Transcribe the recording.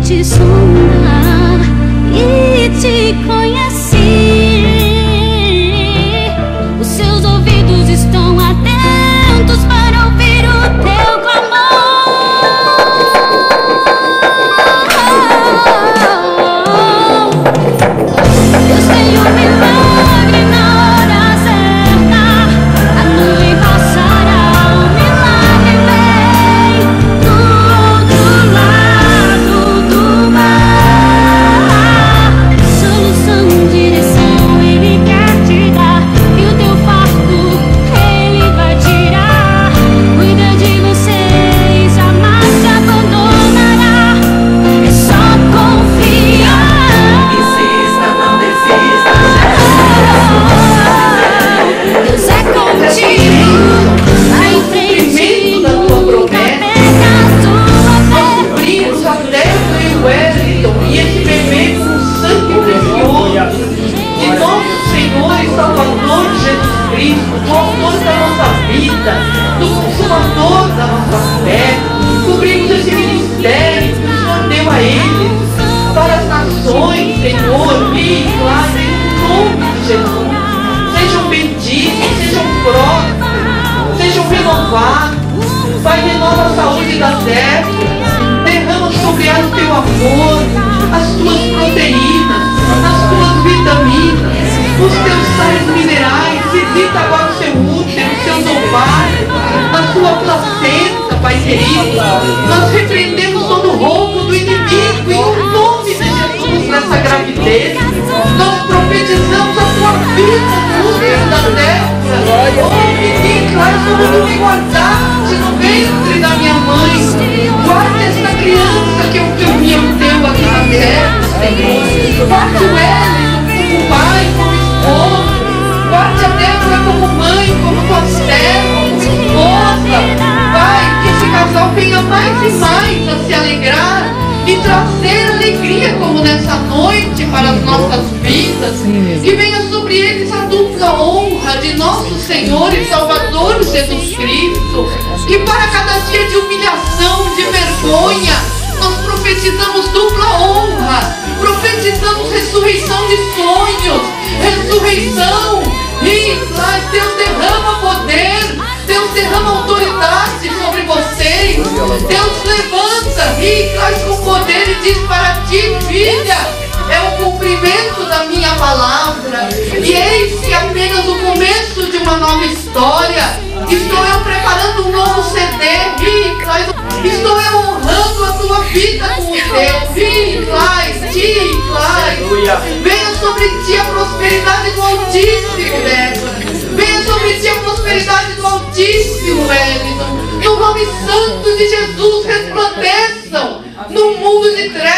te sondar e te conhecer. Os seus ouvidos estão atentos para ouvir o teu clamor. Deus tem um milagre na hora certa. A nuvem passará, o milagre vem do outro lado do mar. Solução, direção, Ele quer te dar, e o teu fardo Ele vai tirar. Cuida de você e jamais te abandonará. É só confiar. Insista, não desista. Deus é contigo, vai em frente, da tua nunca promessa. perca a sua Nossos fé. primos, a Débora e o Wellington, e esse bebê com sangue precioso de nosso Senhor e Salvador Jesus Cristo, do autor da nossa vida, do consumador da nossa fé. Cobrimos esse ministério que o Senhor deu a eles para as nações, Senhor, e lá em nome de Jesus. Sejam benditos, sejam prósperos, sejam renovados. Pai, renova a saúde da Débora. Derrama sobre ela o teu amor, as tuas proteínas, as tuas vitaminas, os teus sais minerais. Visita agora o seu útero, o seu ovário, a sua placenta, Pai querido. Nós repreendemos todo o roubo do inimigo em nome de Jesus nessa gravidez. Nós profetizamos a tua vida no útero da Débora. Oh, menino, eu sou muito guardado no ventre da minha mãe. Guarda essa criança que é o caminho teu aqui na terra, Senhor. Guarda o Wellington como pai, como esposo. Guarde a Débora como mãe, como tua serva, como esposa. Pai, que esse casal venha mais e mais a se alegrar e trazer alegria como nessa noite para as nossas vidas. Que venha sobre eles a dupla honra de nosso Senhor e Salvador Jesus Cristo. Que para cada dia de humilhação, de vergonha, nós profetizamos dupla honra, profetizamos ressurreição de sonhos, ressurreição. E Deus derrama poder, Deus derrama autoridade sobre vocês. Deus levanta e traz com poder e diz para ti, filha, é o cumprimento da minha palavra. E eis que apenas o começo de uma nova história. Estou eu preparando um novo CD. Estou eu honrando a tua vida com o teu. Venha sobre ti a prosperidade do Altíssimo, Débora. Venha sobre ti a prosperidade do Altíssimo, Wellington. No nome santo de Jesus, resplandeçam no mundo de trevas.